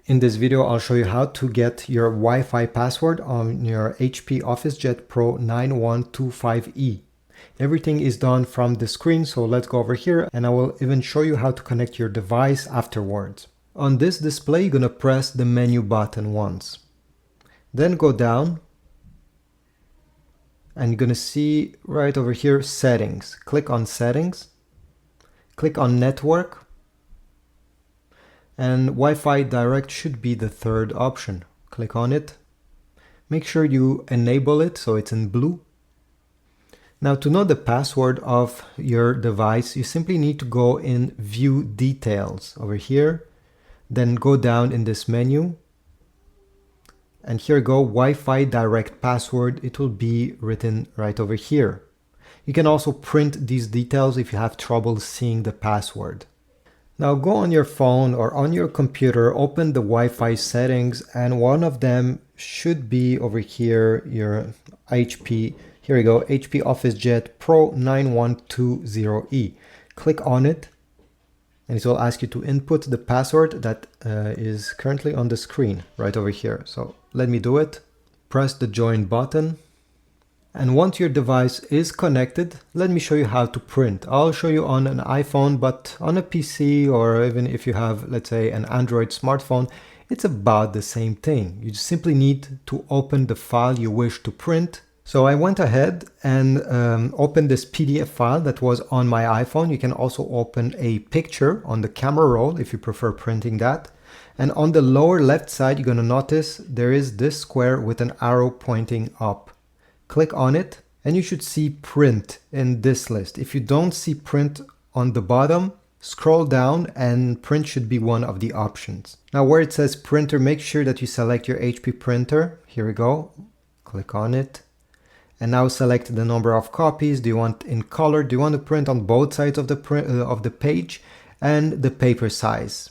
In this video, I'll show you how to get your Wi-Fi password on your HP OfficeJet Pro 9125E. Everything is done from the screen, so let's go over here and I will even show you how to connect your device afterwards. On this display, you're going to press the menu button once. Then go down and you're going to see right over here, Settings. Click on Settings. Click on Network. And Wi-Fi Direct should be the third option. Click on it. Make sure you enable it so it's in blue. Now to know the password of your device, you simply need to go in View Details over here. Then go down in this menu. And here go Wi-Fi Direct password. It will be written right over here. You can also print these details if you have trouble seeing the password. Now go on your phone or on your computer, open the Wi-Fi settings, and one of them should be over here, your HP. Here we go, HP OfficeJet Pro 9120E. Click on it, and it will ask you to input the password that is currently on the screen right over here. So let me do it. Press the join button. And once your device is connected, let me show you how to print. I'll show you on an iPhone, but on a PC or even if you have, let's say, an Android smartphone, it's about the same thing. You just simply need to open the file you wish to print. So I went ahead and opened this PDF file that was on my iPhone. You can also open a picture on the camera roll if you prefer printing that. And on the lower left side, you're going to notice there is this square with an arrow pointing up. Click on it and you should see print in this list. If you don't see print on the bottom, scroll down and print should be one of the options. Now where it says printer, make sure that you select your HP printer. Here we go. Click on it. And now select the number of copies. Do you want in color? Do you want to print on both sides of the page? And the paper size.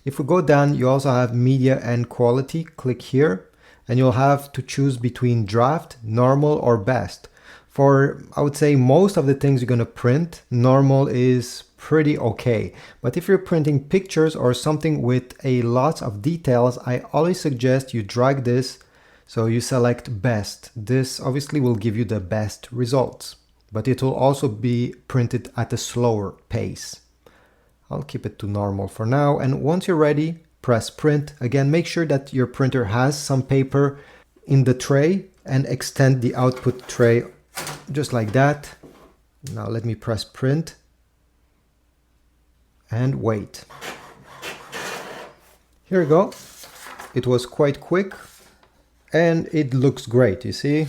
If we go down, you also have media and quality. Click here. And you'll have to choose between draft, normal, or best. For, I would say, most of the things you're going to print, normal is pretty okay. But if you're printing pictures or something with a lot of details, I always suggest you drag this so you select best. This obviously will give you the best results, but it will also be printed at a slower pace. I'll keep it to normal for now. And once you're ready, press print. Again, make sure that your printer has some paper in the tray and extend the output tray just like that. Now let me press print and wait. Here we go. It was quite quick and it looks great, you see?